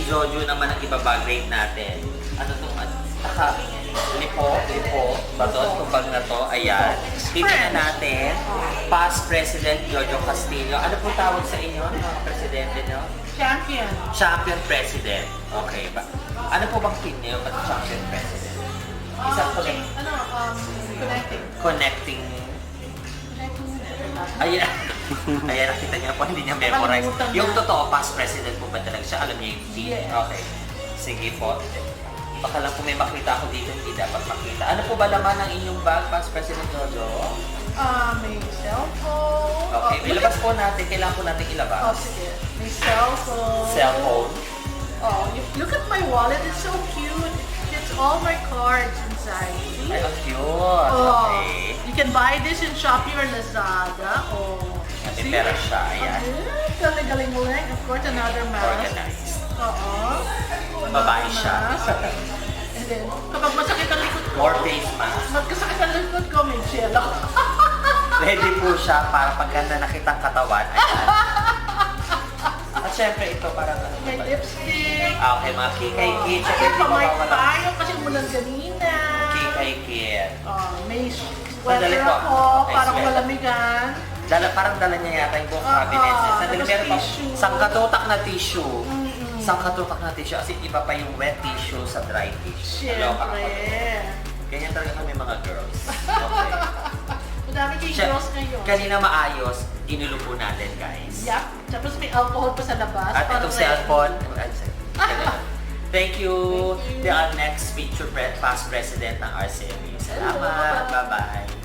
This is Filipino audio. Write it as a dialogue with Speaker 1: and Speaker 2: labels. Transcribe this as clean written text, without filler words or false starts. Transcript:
Speaker 1: Jojo naman ang ibabag-rate natin. Ano itong lipo, batot, kumpag na to, ayan. Titignan natin, past President Jojo Castillo. Ano po tawag sa inyo, mga presidente nyo?
Speaker 2: Champion.
Speaker 1: Champion President. Okay ba? Ano po bang team niyo pag Champion President? Isang
Speaker 2: Connecting.
Speaker 1: connecting. Ayan. Ayan, nakita niya po, hindi niya memorize. Yung totoo, past president po ba talaga siya? Alam niya yung team? Okay. Sige po. Baka lang po may makita ako dito, hindi dapat makita. Ano po ba laman ng inyong bag, past president Jojo?
Speaker 2: May cellphone.
Speaker 1: Okay, ilabas po natin. Kailangan po natin ilabas.
Speaker 2: Oh, sige. May cellphone.
Speaker 1: Cellphone.
Speaker 2: Oh, look at my wallet. It's so cute. It's all my cards inside. See?
Speaker 1: Ay, ang cute.
Speaker 2: Oh,
Speaker 1: Okay.
Speaker 2: you can buy this in Shopee or Lazada. Oh,
Speaker 1: May pera siya. Ayan.
Speaker 2: Galing-galing. Of course, another mask.
Speaker 1: Organized.
Speaker 2: Oo.
Speaker 1: Babae siya.
Speaker 2: And then, kapag masakit ang likod ko,
Speaker 1: More face mask.
Speaker 2: magkasakit ang likod ko, may gel ako.
Speaker 1: Ready po siya para pagkanda nakita ang katawan. Ayan. At syempre ito parang ano
Speaker 2: May
Speaker 1: ba?
Speaker 2: lipstick.
Speaker 1: Okay, mga kikay kit. Syempre
Speaker 2: Ay,
Speaker 1: hindi
Speaker 2: pamay
Speaker 1: mawawala.
Speaker 2: tayo kasi umulan kanina.
Speaker 1: Kikay kit.
Speaker 2: May
Speaker 1: Sandali
Speaker 2: sweater
Speaker 1: po.
Speaker 2: ako,
Speaker 1: Okay,
Speaker 2: parang
Speaker 1: sweater.
Speaker 2: malamigan.
Speaker 1: Parang dala niya yata yung buong cabinet niya. Sandali,
Speaker 2: tapos
Speaker 1: meron pa
Speaker 2: tissue.
Speaker 1: sangkatutak na tissue. Sangkatutak na tissue. Kasi iba pa yung wet tissue sa dry tissue.
Speaker 2: Siyempre.
Speaker 1: Ganyan talaga kami mga girls. Okay.
Speaker 2: Madami kayong girls ngayon.
Speaker 1: Kanina maayos, inulupo natin guys.
Speaker 2: Yup. Tapos may alcohol pa sa labas.
Speaker 1: At
Speaker 2: Parang
Speaker 1: itong cellphone. Thank you.
Speaker 2: Thank you.
Speaker 1: The next past president ng RCME. Salamat. Bye-bye.